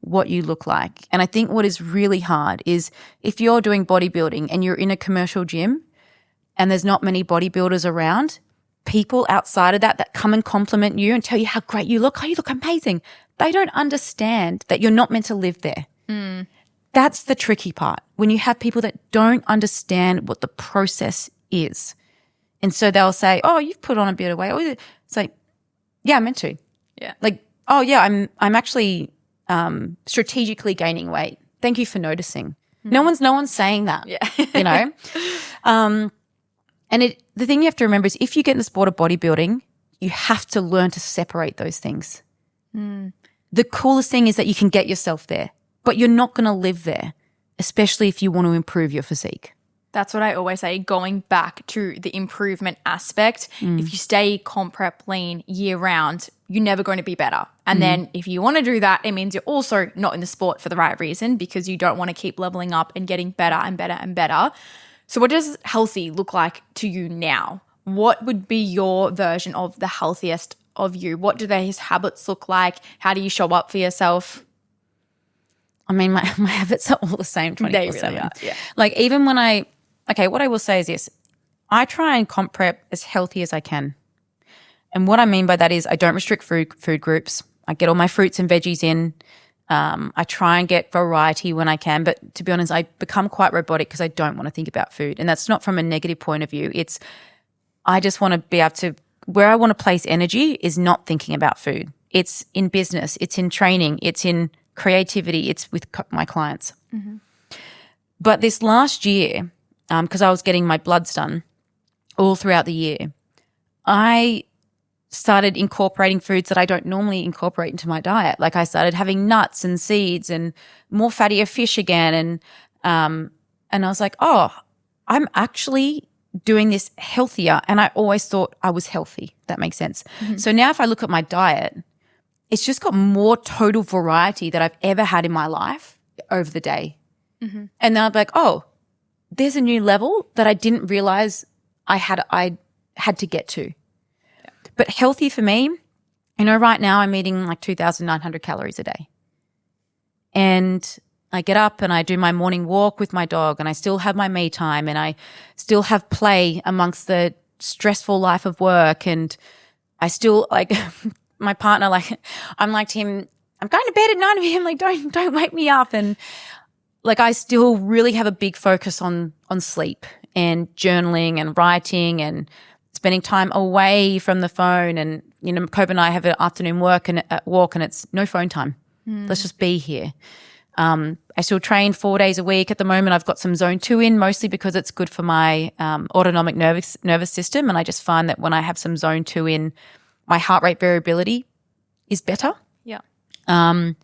what you look like. And I think what is really hard is if you're doing bodybuilding and you're in a commercial gym and there's not many bodybuilders around, people outside of that come and compliment you and tell you how great you look. Oh, you look amazing. They don't understand that you're not meant to live there. That's the tricky part, when you have people that don't understand what the process is. And so they'll say, oh, you've put on a bit of weight. It's like, yeah, I'm meant to. Yeah. Like, oh, yeah, I'm actually strategically gaining weight. Thank you for noticing. No one's saying that. Yeah. And the thing you have to remember is if you get in the sport of bodybuilding, you have to learn to separate those things. The coolest thing is that you can get yourself there, but you're not going to live there, especially if you want to improve your physique. That's what I always say, going back to the improvement aspect. If you stay comp prep lean year round, you're never going to be better. And then if you want to do that, it means you're also not in the sport for the right reason because you don't want to keep leveling up and getting better and better and better. So what does healthy look like to you now? What would be your version of the healthiest of you? What do these habits look like? How do you show up for yourself? I mean, my habits are all the same 24/7. They really are, yeah. Like even when what I will say is this, I try and comp prep as healthy as I can. And what I mean by that is I don't restrict food groups. I get all my fruits and veggies in. I try and get variety when I can. But to be honest, I become quite robotic because I don't want to think about food. And that's not from a negative point of view. It's I just want to be able to – where I want to place energy is not thinking about food. It's in business. It's in training. It's in creativity. It's with my clients. But this last year, because I was getting my bloods done all throughout the year, I started incorporating foods that I don't normally incorporate into my diet. Like I started having nuts and seeds and more fattier fish again. And I was like, oh, I'm actually doing this healthier. And I always thought I was healthy. That makes sense. So now if I look at my diet, it's just got more total variety that I've ever had in my life over the day. And then I'm like, oh, there's a new level that I didn't realize I had to get to. But healthy for me, right now I'm eating like 2,900 calories a day. And I get up and I do my morning walk with my dog, and I still have my me time, and I still have play amongst the stressful life of work. And I still like my partner, like I'm like to him, I'm going to bed at 9 p.m. Like don't wake me up. And like I still really have a big focus on sleep and journaling and writing and spending time away from the phone. And, Cope and I have an afternoon walk and it's no phone time. Let's just be here. I still train 4 days a week. At the moment, I've got some zone 2 in, mostly because it's good for my autonomic nervous system. And I just find that when I have some zone 2 in, my heart rate variability is better. Yeah. I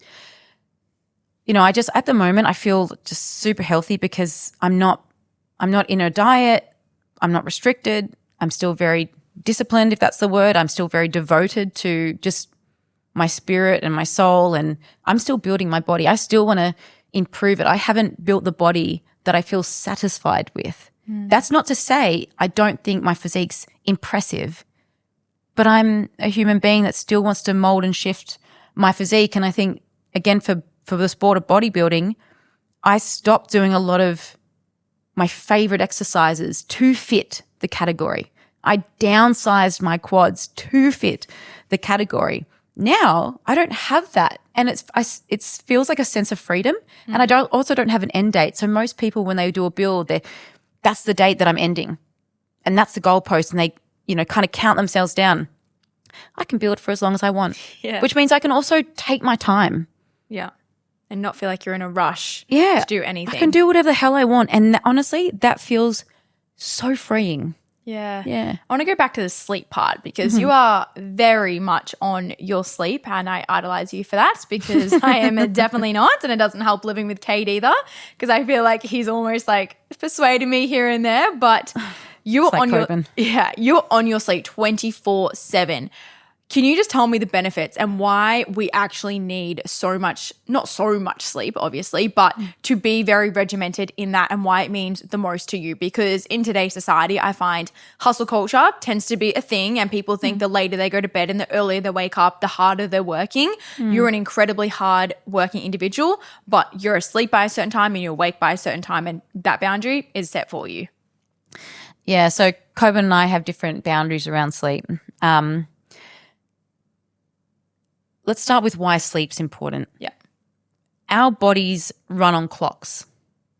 just, at the moment, I feel just super healthy because I'm not in a diet. I'm not restricted. I'm still very disciplined, if that's the word. I'm still very devoted to just my spirit and my soul, and I'm still building my body. I still want to improve it. I haven't built the body that I feel satisfied with. That's not to say I don't think my physique's impressive, but I'm a human being that still wants to mold and shift my physique. And I think, again, for the sport of bodybuilding, I stopped doing a lot of my favorite exercises to fit the category. I downsized my quads to fit the category. Now I don't have that, and it feels like a sense of freedom. And I also don't have an end date. So most people, when they do a build, that's the date that I'm ending, and that's the goalpost, and they kind of count themselves down. I can build for as long as I want, which means I can also take my time. Yeah. And not feel like you're in a rush to do anything. I can do whatever the hell I want. And honestly, that feels so freeing. Yeah. Yeah. I want to go back to the sleep part because you are very much on your sleep, and I idolize you for that because I am definitely not, and it doesn't help living with Kate either because I feel like he's almost like persuading me here and there, but you're you're on your sleep 24/7. Can you just tell me the benefits and why we actually need not so much sleep, obviously, but to be very regimented in that, and why it means the most to you? Because in today's society, I find hustle culture tends to be a thing, and people think the later they go to bed and the earlier they wake up, the harder they're working. You're an incredibly hard working individual, but you're asleep by a certain time and you're awake by a certain time, and that boundary is set for you. Yeah, so Coben and I have different boundaries around sleep. Let's start with why sleep's important. Yeah. Our bodies run on clocks.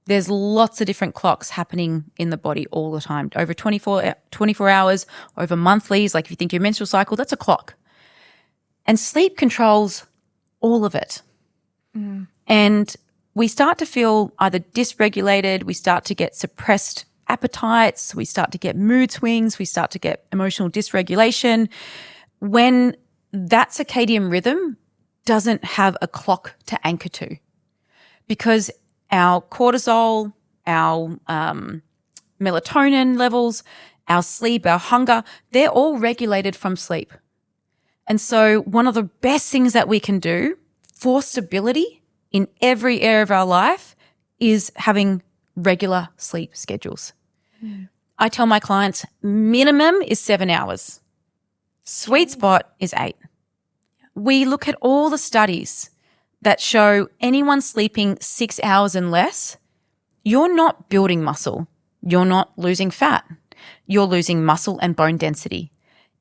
There's lots of different clocks happening in the body all the time, over 24 hours, over monthlies. Like if you think your menstrual cycle, that's a clock. And sleep controls all of it. And we start to feel either dysregulated, we start to get suppressed appetites, we start to get mood swings, we start to get emotional dysregulation when that circadian rhythm doesn't have a clock to anchor to, because our cortisol, our melatonin levels, our sleep, our hunger, they're all regulated from sleep. And so one of the best things that we can do for stability in every area of our life is having regular sleep schedules. I tell my clients minimum is 7 hours. Sweet spot is 8. We look at all the studies that show anyone sleeping 6 hours and less, you're not building muscle. You're not losing fat. You're losing muscle and bone density.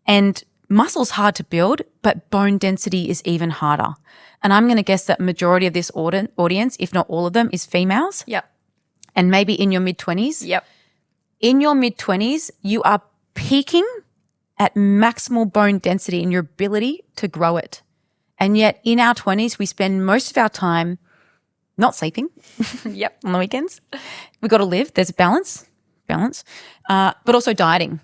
And muscle's hard to build, but bone density is even harder. And I'm going to guess that majority of this audience, if not all of them, is females. Yep. And maybe in your mid-20s. Yep. In your mid-20s, you are peaking at maximal bone density and your ability to grow it. And yet in our 20s, we spend most of our time not sleeping Yep. on the weekends. We've got to live. There's balance, but also dieting.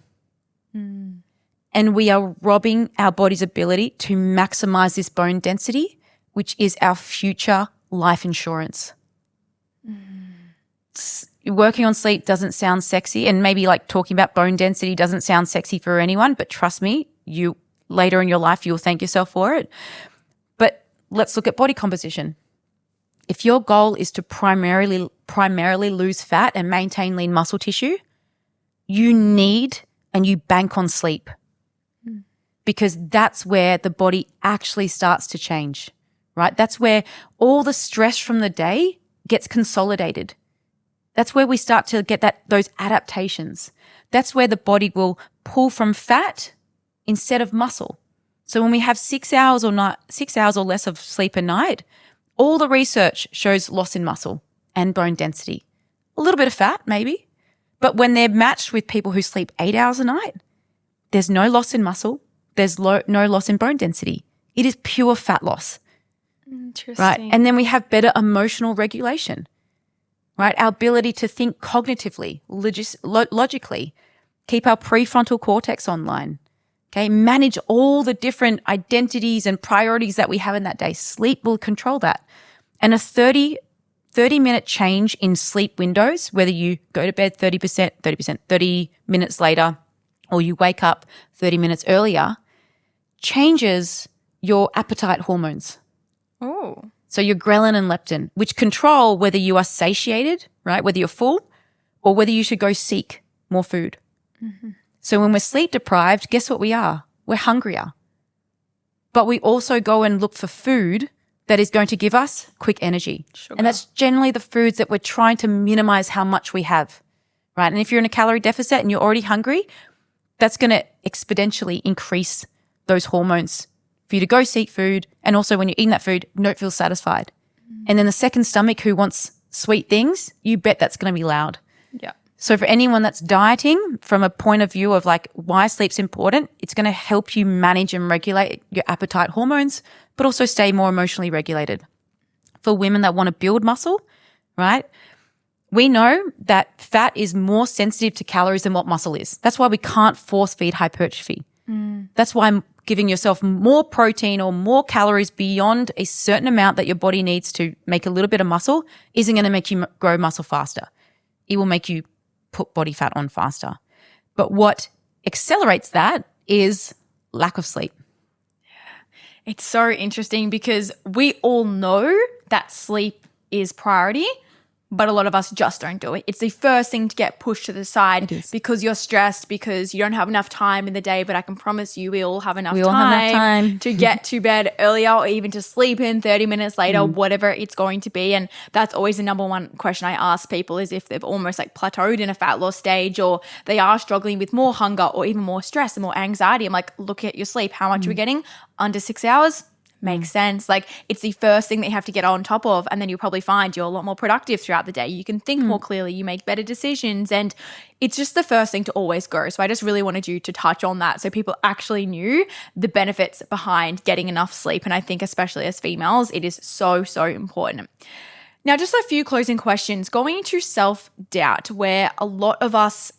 And we are robbing our body's ability to maximize this bone density, which is our future life insurance. Working on sleep doesn't sound sexy, and maybe like talking about bone density doesn't sound sexy for anyone, but trust me, you later in your life, you'll thank yourself for it. But let's look at body composition. If your goal is to primarily lose fat and maintain lean muscle tissue, you need and you bank on sleep, because that's where the body actually starts to change, right? That's where all the stress from the day gets consolidated. That's where we start to get those adaptations. That's where the body will pull from fat instead of muscle. So when we have 6 hours or less of sleep a night, all the research shows loss in muscle and bone density. A little bit of fat maybe, but when they're matched with people who sleep 8 hours a night, there's no loss in muscle. There's no loss in bone density. It is pure fat loss. Interesting. Right. And then we have better emotional regulation, right? Our ability to think cognitively, logically, keep our prefrontal cortex online, okay? Manage all the different identities and priorities that we have in that day. Sleep will control that. And a 30-minute change in sleep windows, whether you go to bed 30 minutes later, or you wake up 30 minutes earlier, changes your appetite hormones. Oh. So your ghrelin and leptin, which control whether you are satiated, right, whether you're full, or whether you should go seek more food. So when we're sleep deprived, guess what we are? We're hungrier. But we also go and look for food that is going to give us quick energy. Sugar. And that's generally the foods that we're trying to minimize how much we have, right? And if you're in a calorie deficit and you're already hungry, that's going to exponentially increase those hormones for you to go seek food. And also when you're eating that food, you don't feel satisfied. And then the second stomach who wants sweet things, you bet that's going to be loud. Yeah. So for anyone that's dieting from a point of view of like why sleep's important, it's going to help you manage and regulate your appetite hormones, but also stay more emotionally regulated. For women that want to build muscle, right? We know that fat is more sensitive to calories than what muscle is. That's why we can't force feed hypertrophy. That's why giving yourself more protein or more calories beyond a certain amount that your body needs to make a little bit of muscle isn't going to make you grow muscle faster. It will make you put body fat on faster. But what accelerates that is lack of sleep. It's so interesting because we all know that sleep is priority, but a lot of us just don't do it. It's the first thing to get pushed to the side because you're stressed, because you don't have enough time in the day. But I can promise you we all have enough time to get to bed earlier or even to sleep in 30 minutes later, whatever it's going to be. And that's always the number one question I ask people is if they've almost like plateaued in a fat loss stage or they are struggling with more hunger or even more stress and more anxiety. I'm like, look at your sleep. How much are we getting? Under 6 hours? Makes sense. Like it's the first thing that you have to get on top of, and then you'll probably find you're a lot more productive throughout the day. You can think more clearly, you make better decisions, and it's just the first thing to always go. So I just really wanted you to touch on that so people actually knew the benefits behind getting enough sleep. And I think especially as females, it is so, so important. Now, just a few closing questions. Going into self-doubt, where a lot of us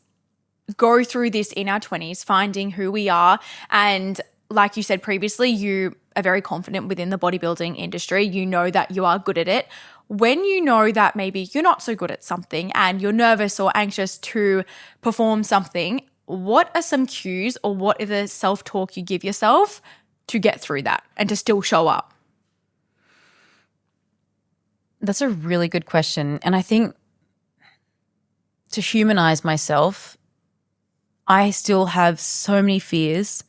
go through this in our 20s, finding who we are. And like you said previously, you are very confident within the bodybuilding industry. You know that you are good at it. When you know that maybe you're not so good at something and you're nervous or anxious to perform something, what are some cues or what are the self-talk you give yourself to get through that and to still show up? That's a really good question. And I think to humanize myself, I still have so many fears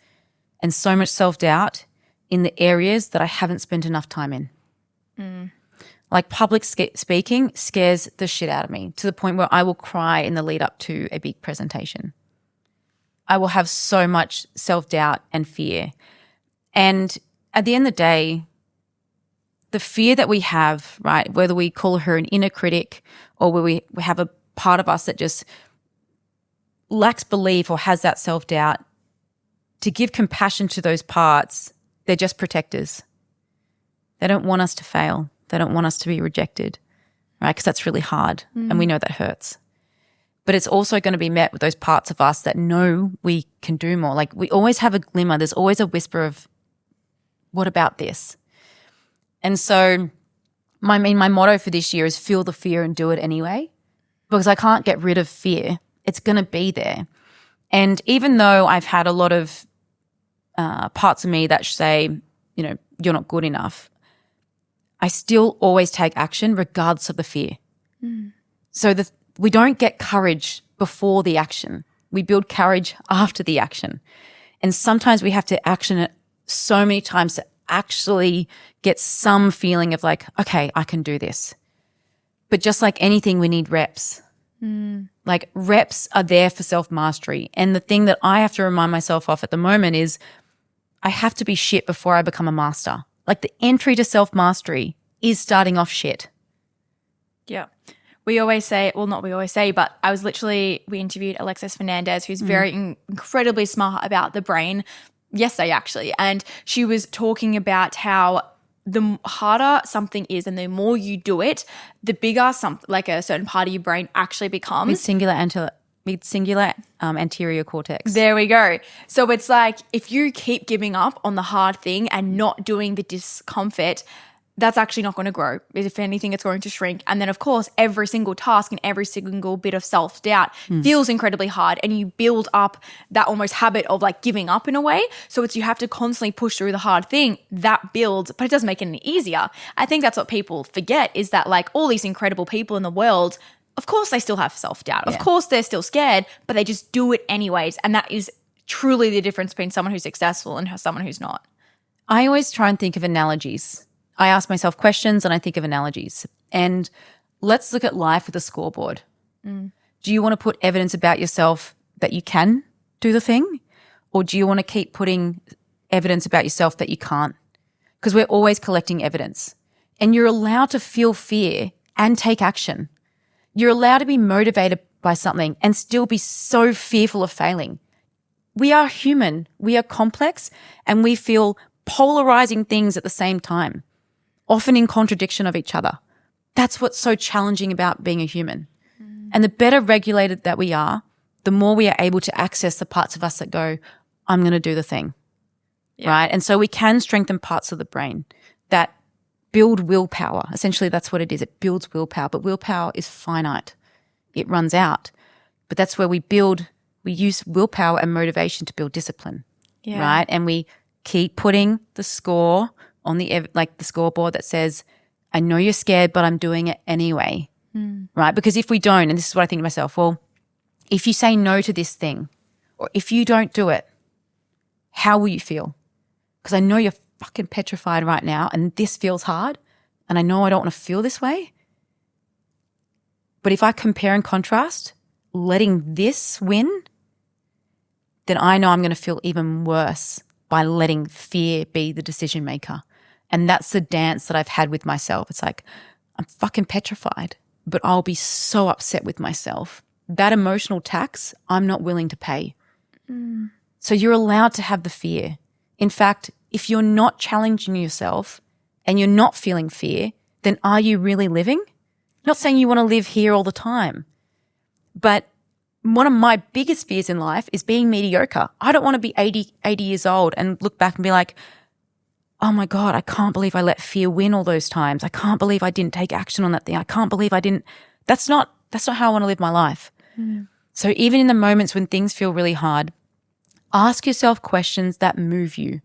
and so much self-doubt in the areas that I haven't spent enough time in. Like public speaking scares the shit out of me to the point where I will cry in the lead up to a big presentation. I will have so much self-doubt and fear. And at the end of the day, the fear that we have, right, whether we call her an inner critic or where we have a part of us that just lacks belief or has that self-doubt, to give compassion to those parts, they're just protectors. They don't want us to fail. They don't want us to be rejected. right? Because that's really hard and we know that hurts. But it's also going to be met with those parts of us that know we can do more. Like we always have a glimmer. There's always a whisper of, what about this? And so my motto for this year is feel the fear and do it anyway, because I can't get rid of fear. It's going to be there. And even though I've had a lot of parts of me that say, you're not good enough, I still always take action regardless of the fear. So we don't get courage before the action. We build courage after the action. And sometimes we have to action it so many times to actually get some feeling of like, okay, I can do this. But just like anything, we need reps. Like reps are there for self-mastery. And the thing that I have to remind myself of at the moment is I have to be shit before I become a master. Like the entry to self-mastery is starting off shit. Yeah. We always say, well, not we always say, but we interviewed Alexis Fernandez, who's very incredibly smart about the brain yesterday actually. And she was talking about how the harder something is and the more you do it, the bigger like a certain part of your brain actually becomes. Mid-singular anterior cortex. There we go. So it's like if you keep giving up on the hard thing and not doing the discomfort, that's actually not going to grow. If anything, it's going to shrink. And then, of course, every single task and every single bit of self-doubt feels incredibly hard, and you build up that almost habit of like giving up in a way. So you have to constantly push through the hard thing. That builds, but it doesn't make it any easier. I think that's what people forget is that like all these incredible people in the world, of course they still have self-doubt. Yeah. Of course they're still scared, but they just do it anyways. And that is truly the difference between someone who's successful and someone who's not. I always try and think of analogies. I ask myself questions and I think of analogies. And let's look at life with a scoreboard. Do you want to put evidence about yourself that you can do the thing? Or do you want to keep putting evidence about yourself that you can't? Because we're always collecting evidence. And you're allowed to feel fear and take action. You're allowed to be motivated by something and still be so fearful of failing. We are human. We are complex and we feel polarizing things at the same time, often in contradiction of each other. That's what's so challenging about being a human. And the better regulated that we are, the more we are able to access the parts of us that go, I'm going to do the thing, right? And so we can strengthen parts of the brain that build willpower. Essentially, that's what it is. It builds willpower, but willpower is finite. It runs out. But that's where we use willpower and motivation to build discipline, right? And we keep putting the score on the scoreboard that says, I know you're scared, but I'm doing it anyway, right? Because if we don't, and this is what I think to myself, well, if you say no to this thing or if you don't do it, how will you feel? Because I know you're fucking petrified right now and this feels hard and I know I don't want to feel this way. But if I compare and contrast letting this win, then I know I'm going to feel even worse by letting fear be the decision maker. And that's the dance that I've had with myself. It's like, I'm fucking petrified, but I'll be so upset with myself. That emotional tax, I'm not willing to pay. So you're allowed to have the fear. In fact, if you're not challenging yourself and you're not feeling fear, then are you really living? Not saying you want to live here all the time, but one of my biggest fears in life is being mediocre. I don't want to be 80 years old and look back and be like, oh my God, I can't believe I let fear win all those times. I can't believe I didn't take action on that thing. I can't believe I didn't. That's not how I want to live my life. So even in the moments when things feel really hard, ask yourself questions that move you.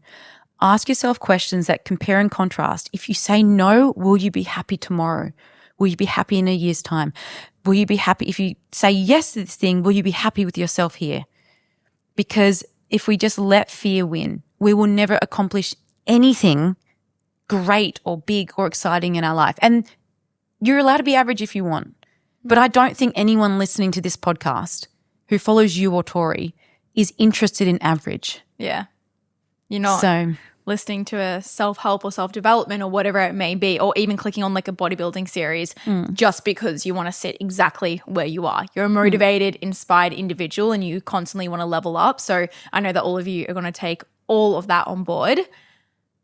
Ask yourself questions that compare and contrast. If you say no, will you be happy tomorrow? Will you be happy in a year's time? Will you be happy if you say yes to this thing? Will you be happy with yourself here? Because if we just let fear win, we will never accomplish anything great or big or exciting in our life. And you're allowed to be average if you want. But I don't think anyone listening to this podcast who follows you or Tori is interested in average. Yeah. You're not listening to a self-help or self-development or whatever it may be, or even clicking on like a bodybuilding series just because you want to sit exactly where you are. You're a motivated, inspired individual and you constantly want to level up. So I know that all of you are going to take all of that on board.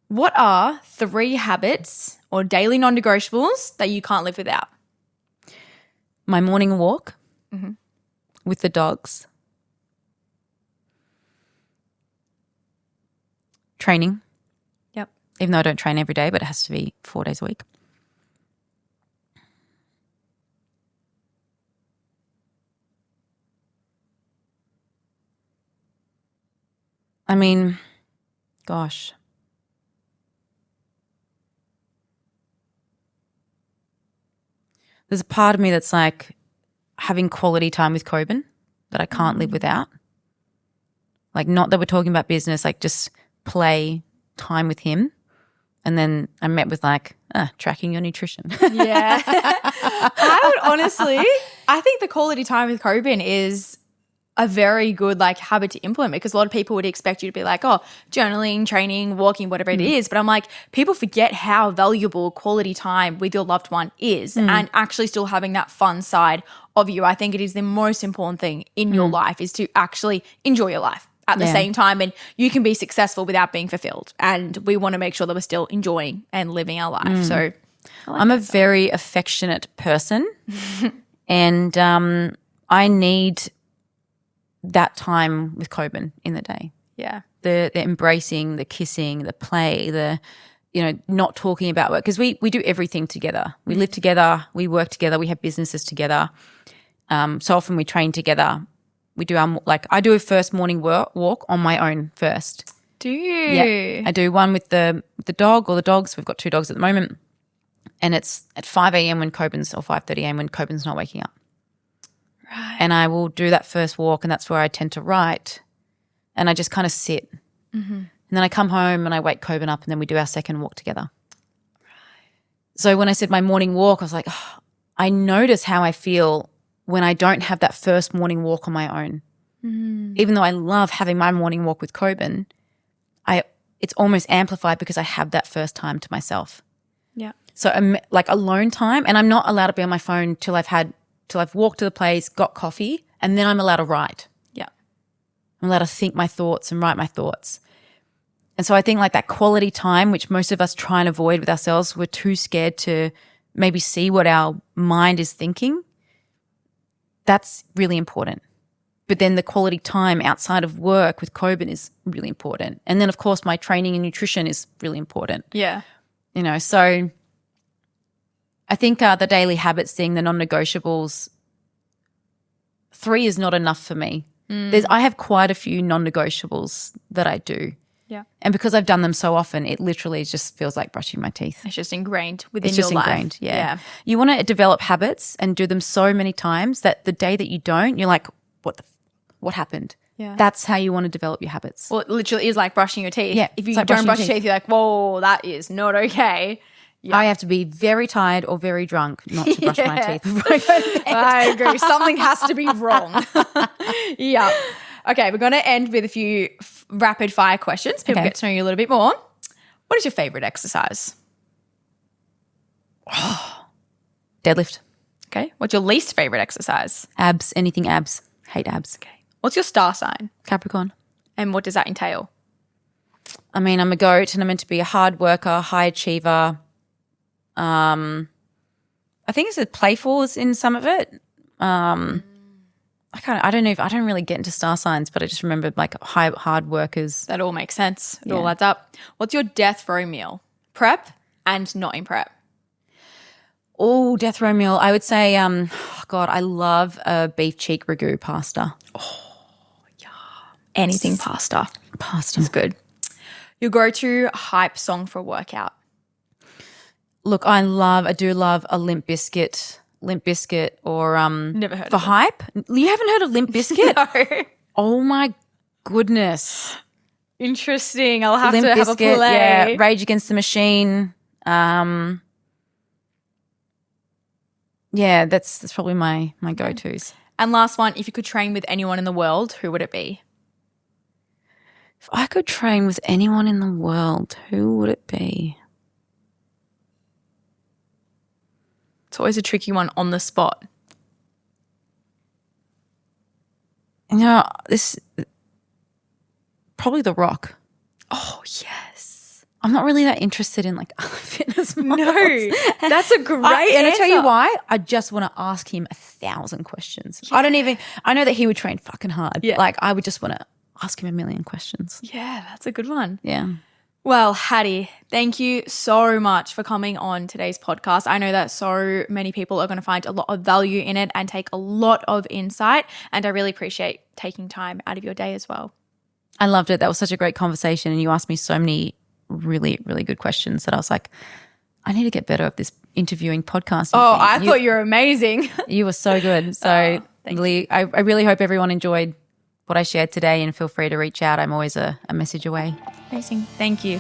What are 3 habits or daily non-negotiables that you can't live without? my morning walk with the dogs, training. Yep. Even though I don't train every day, but it has to be 4 days a week. I mean, gosh. There's a part of me that's like having quality time with Coben that I can't live without. Like, not that we're talking about business, like just play time with him. And then I met with like, tracking your nutrition. Yeah. I would honestly, I think the quality time with Coben is a very good like habit to implement, because a lot of people would expect you to be like, oh, journaling, training, walking, whatever it is. But I'm like, people forget how valuable quality time with your loved one is, and actually still having that fun side of you. I think it is the most important thing in your life, is to actually enjoy your life at the same time, and you can be successful without being fulfilled. And we want to make sure that we're still enjoying and living our life. So I'm a very affectionate person and I need that time with Coben in the day. yeah. The embracing, the kissing, the play, the, not talking about work, because we do everything together. We live together, we work together, we have businesses together. So often we train together. We do I do a first morning walk on my own first. Do you? Yeah, I do one with the dog or the dogs. We've got 2 dogs at the moment, and it's at 5 a.m. when Coben's, or 5:30 a.m. when Coben's not waking up. Right. And I will do that first walk, and that's where I tend to write, and I just kind of sit. And then I come home and I wake Coben up, and then we do our second walk together. Right. So when I said my morning walk, I was like, I notice how I feel when I don't have that first morning walk on my own. Even though I love having my morning walk with Coben, it's almost amplified because I have that first time to myself. Yeah. So I'm like alone time, and I'm not allowed to be on my phone till I've walked to the place, got coffee, and then I'm allowed to write. Yeah. I'm allowed to think my thoughts and write my thoughts. And so I think like that quality time, which most of us try and avoid with ourselves, we're too scared to maybe see what our mind is thinking. That's really important. But then the quality time outside of work with Coben is really important. And then, of course, my training and nutrition is really important. Yeah. So I think the daily habits thing, the non-negotiables, 3 is not enough for me. I have quite a few non-negotiables that I do. Yeah. And because I've done them so often, it literally just feels like brushing my teeth. It's just ingrained within It's your just life. ingrained, yeah. You want to develop habits and do them so many times that the day that you don't, you're like, what happened? Yeah. That's how you want to develop your habits. Well, it literally is like brushing your teeth. Yeah, If you it's like don't brushing brush your your teeth, you're like, whoa, that is not okay. Yeah. I have to be very tired or very drunk not to brush my teeth before I go to bed. I agree. Something has to be wrong. Yeah. Okay, we're going to end with a few rapid fire questions. People Okay. get to know you a little bit more. What is your favorite exercise? Deadlift. Okay. What's your least favorite exercise? Abs, anything abs. Hate abs. Okay. What's your star sign? Capricorn. And what does that entail? I mean, I'm a goat and I'm meant to be a hard worker, high achiever. I think it's a playful is in some of it. I don't really get into star signs, but I just remember like hard workers. That all makes sense. It Yeah. all adds up. What's your death row meal? Prep and not in prep. Oh, death row meal. I would say, God, I love a beef cheek ragu pasta. Anything pasta. Pasta. It's good. Your go-to hype song for a workout. Look, I do love a Limp Bizkit or Never heard for of them. hype. You haven't heard of Limp Bizkit? No. Oh my goodness. Interesting. I'll have Limp to have a Bizkit, play. yeah, Rage Against the Machine. Yeah, that's probably my go-tos. And last one, if you could train with anyone in the world, who would it be? If I could train with anyone in the world, who would it be? It's always a tricky one on the spot. This probably The Rock. Oh, yes. I'm not really that interested in like other fitness models. No, that's a great And I tell you answer. why. I just want to ask him 1,000 questions. I know that he would train fucking hard. Yeah. Like I would just want to ask him a million questions. Yeah, that's a good one. Yeah. Well, Hattie, thank you so much for coming on today's podcast. I know that so many people are going to find a lot of value in it and take a lot of insight. And I really appreciate taking time out of your day as well. I loved it. That was such a great conversation. And you asked me so many really, really good questions that I was like, I need to get better at this interviewing podcast. Oh, I thought you were amazing. You were so good. So, Lily, I really hope everyone enjoyed what I shared today, and feel free to reach out. I'm always a message away. Amazing. Thank you.